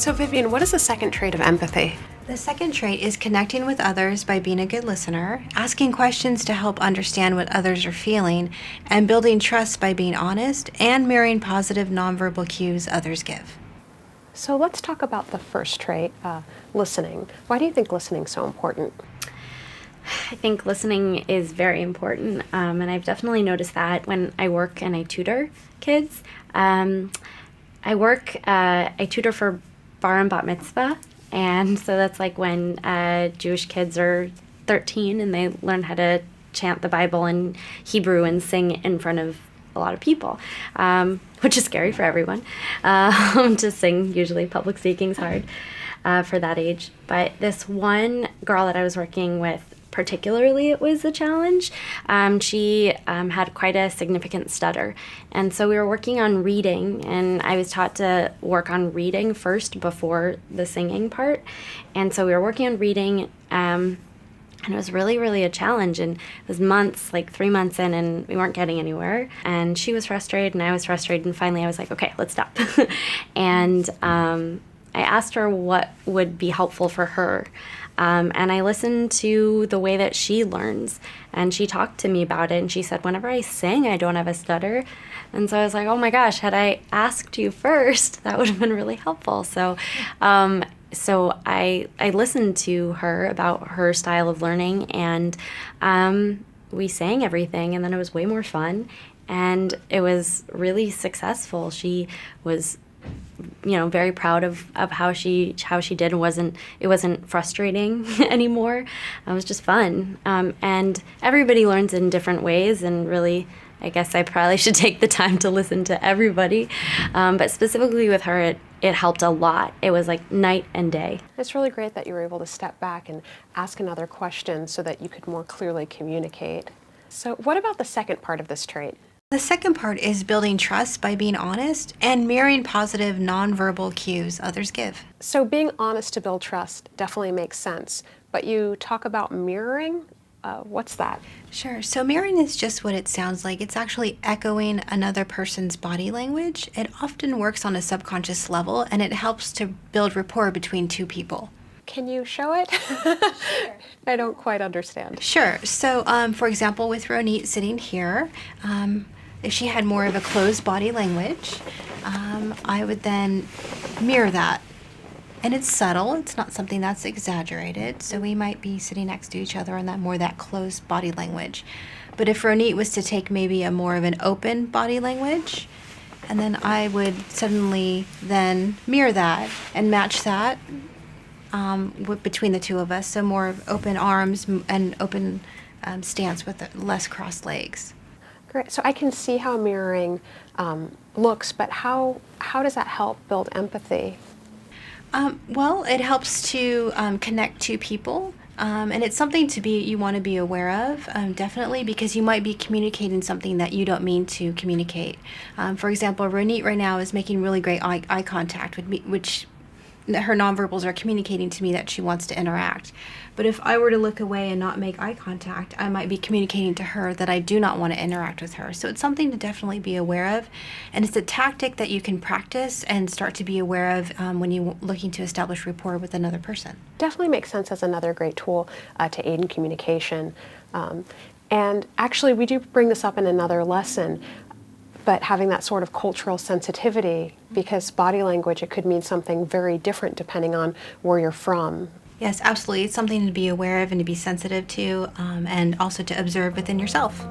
So Vivian, what is the second trait of empathy? The second trait is connecting with others by being a good listener, asking questions to help understand what others are feeling, and building trust by being honest and mirroring positive nonverbal cues others give. So let's talk about the first trait, listening. Why do you think listening is so important? I think listening is very important, and I've definitely noticed that when I work and I tutor kids. I tutor for bar and bat mitzvah, and so that's like when Jewish kids are 13 and they learn how to chant the Bible in Hebrew and sing in front of a lot of people, which is scary for everyone to sing. Usually public speaking is hard for that age. But this one girl that I was working with, particularly, it was a challenge. She had quite a significant stutter. And so we were working on reading, and I was taught to work on reading first before the singing part. And so we were working on reading, and it was really, really a challenge. And it was months, like 3 months in, and we weren't getting anywhere. And she was frustrated, and I was frustrated. And finally I was like, okay, let's stop. And I asked her what would be helpful for her. And I listened to the way that she learns, and she talked to me about it, and she said, whenever I sing, I don't have a stutter. And so I was like, oh my gosh, had I asked you first, that would have been really helpful. So I listened to her about her style of learning, and we sang everything, and then it was way more fun, and it was really successful. She was very proud of how she did. It wasn't frustrating anymore. It was just fun. And everybody learns in different ways, and really, I guess I probably should take the time to listen to everybody. But specifically with her, it helped a lot. It was like night and day. It's really great that you were able to step back and ask another question so that you could more clearly communicate. So what about the second part of this trait? The second part is building trust by being honest and mirroring positive nonverbal cues others give. So being honest to build trust definitely makes sense, but you talk about mirroring. What's that? Sure. So mirroring is just what it sounds like. It's actually echoing another person's body language. It often works on a subconscious level, and it helps to build rapport between two people. Can you show it? Sure. I don't quite understand. Sure. So, for example, with Ronit sitting here, if she had more of a closed body language, I would then mirror that. And it's subtle. It's not something that's exaggerated. So we might be sitting next to each other on that closed body language. But if Ronit was to take maybe a more of an open body language, and then I would suddenly then mirror that and match that between the two of us. So more of open arms and open stance with less crossed legs. Great. So I can see how mirroring looks, but how does that help build empathy? Well, it helps to connect two people, and it's something you want to be aware of, definitely, because you might be communicating something that you don't mean to communicate. For example, Ronit right now is making really great eye contact with me, which her nonverbals are communicating to me that she wants to interact. But if I were to look away and not make eye contact, I might be communicating to her that I do not want to interact with her. So it's something to definitely be aware of. And it's a tactic that you can practice and start to be aware of when you're looking to establish rapport with another person. Definitely makes sense as another great tool to aid in communication. And actually, we do bring this up in another lesson, but having that sort of cultural sensitivity, because body language, it could mean something very different depending on where you're from. Yes, absolutely. It's something to be aware of and to be sensitive to, and also to observe within yourself.